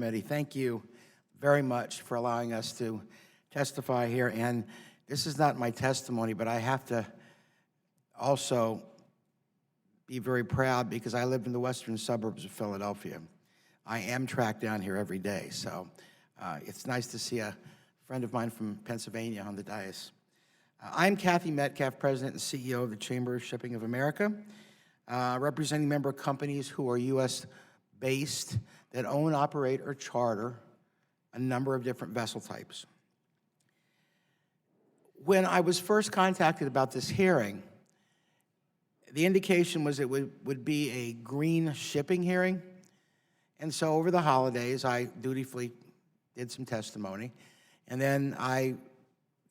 Committee. Thank you very much for allowing us to testify here. And this is not my testimony, but I have to also be very proud because I live in the western suburbs of Philadelphia. I am tracked down here every day, so it's nice to see a friend of mine from Pennsylvania on the dais. I'm Kathy Metcalf, President and CEO of the Chamber of Shipping of America, representing member companies who are U.S.-based that own, operate, or charter a number of different vessel types. When I was first contacted about this hearing, the indication was it would be a green shipping hearing. And so over the holidays, I dutifully did some testimony. And then I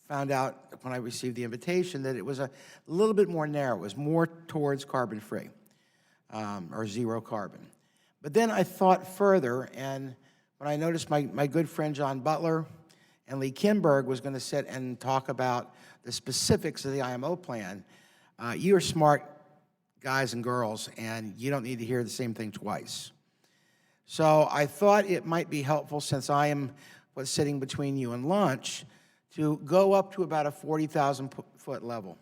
found out when I received the invitation that it was a little bit more narrow. It was more towards carbon-free or zero carbon. But then I thought further, and when I noticed my good friend John Butler and Lee Kinberg was going to sit and talk about the specifics of the IMO plan, you are smart guys and girls, and you don't need to hear the same thing twice. So I thought it might be helpful, since I am what's sitting between you and lunch, to go up to about a 40,000-foot level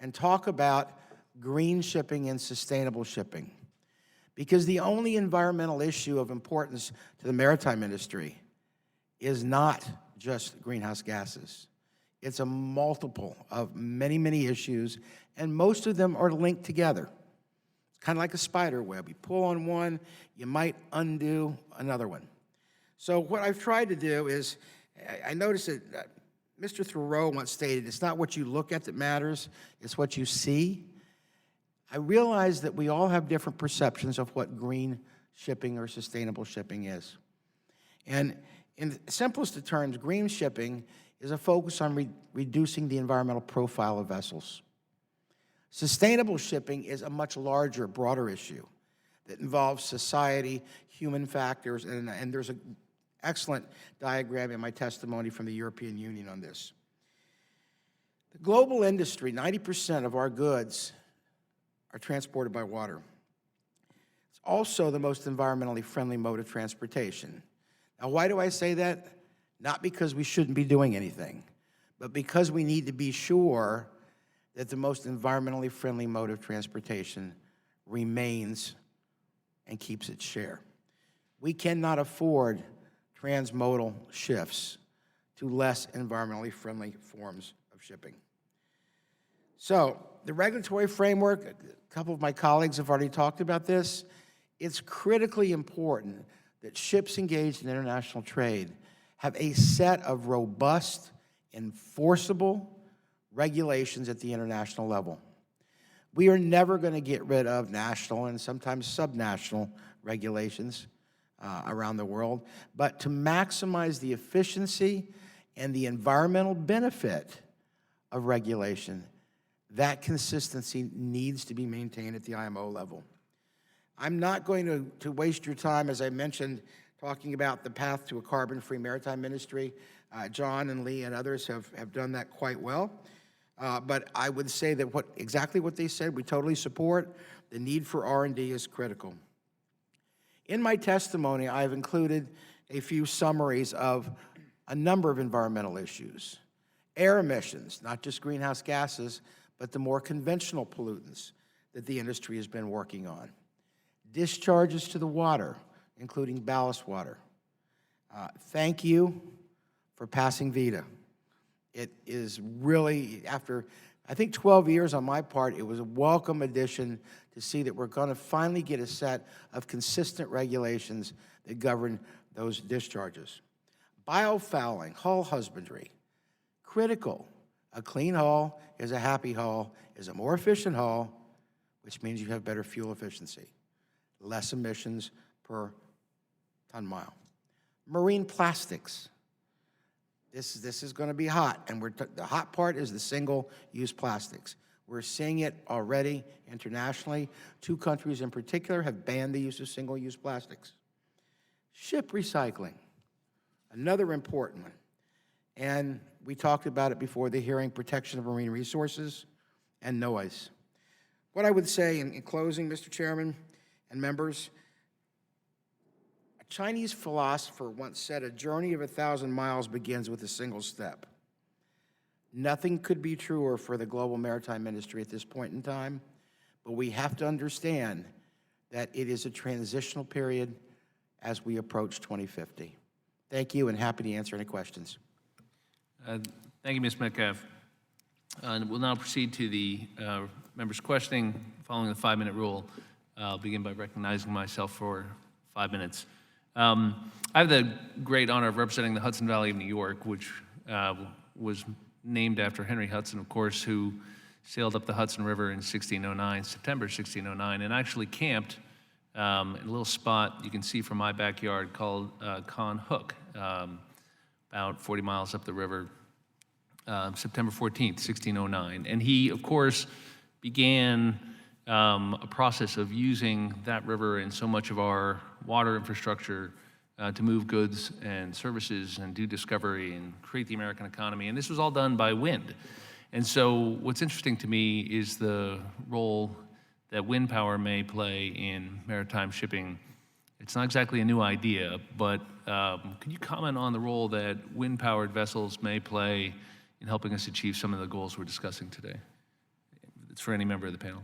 and talk about green shipping and sustainable shipping. Because the only environmental issue of importance to the maritime industry is not just greenhouse gases. It's a multiple of many, many issues, and most of them are linked together. It's kind of like a spider web. You pull on one, you might undo another one. So what I've tried to do is, I noticed that Mr. Thoreau once stated, it's not what you look at that matters, it's what you see. I realize that we all have different perceptions of what green shipping or sustainable shipping is. And in the simplest of terms, green shipping is a focus on reducing the environmental profile of vessels. Sustainable shipping is a much larger, broader issue that involves society, human factors, and there's an excellent diagram in my testimony from the European Union on this. The global industry, 90% of our goods are transported by water. It's also the most environmentally friendly mode of transportation. Now, why do I say that? Not because we shouldn't be doing anything, but because we need to be sure that the most environmentally friendly mode of transportation remains and keeps its share. We cannot afford transmodal shifts to less environmentally friendly forms of shipping. So, the regulatory framework, a couple of my colleagues have already talked about this. It's critically important that ships engaged in international trade have a set of robust, enforceable regulations at the international level. We are never going to get rid of national and sometimes subnational regulations around the world, but to maximize the efficiency and the environmental benefit of regulation, that consistency needs to be maintained at the IMO level. I'm not going to waste your time, as I mentioned, talking about the path to a carbon-free maritime industry. John and Lee and others have done that quite well. But I would say that exactly what they said, we totally support. The need for R&D is critical. In my testimony, I've included a few summaries of a number of environmental issues. Air emissions, not just greenhouse gases, but the more conventional pollutants that the industry has been working on. Discharges to the water, including ballast water. Thank you for passing VITA. It is really, after, I think, 12 years on my part, it was a welcome addition to see that we're going to finally get a set of consistent regulations that govern those discharges. Biofouling, hull husbandry, critical. A clean hull is a happy hull, is a more efficient hull, which means you have better fuel efficiency, less emissions per ton mile. Marine plastics. This is going to be hot, and the hot part is the single-use plastics. We're seeing it already internationally. 2 countries in particular have banned the use of single-use plastics. Ship recycling, another important one. And we talked about it before the hearing, protection of marine resources and noise. What I would say in closing, Mr. Chairman and members, Chinese philosopher once said, "A journey of 1,000 miles begins with a single step." Nothing could be truer for the global maritime industry at this point in time, but we have to understand that it is a transitional period as we approach 2050. Thank you, and happy to answer any questions. Thank you, Ms. Metcalf. And we'll now proceed to the members' questioning following the 5-minute rule. I'll begin by recognizing myself for 5 minutes. I have the great honor of representing the Hudson Valley of New York, which was named after Henry Hudson, of course, who sailed up the Hudson River in 1609, September 1609, and actually camped in a little spot you can see from my backyard called Con Hook, about 40 miles up the river, September 14th, 1609. And he, of course, began a process of using that river and so much of our water infrastructure to move goods and services and do discovery and create the American economy. And this was all done by wind. And so what's interesting to me is the role that wind power may play in maritime shipping. It's not exactly a new idea, but could you comment on the role that wind-powered vessels may play in helping us achieve some of the goals we're discussing today? It's for any member of the panel.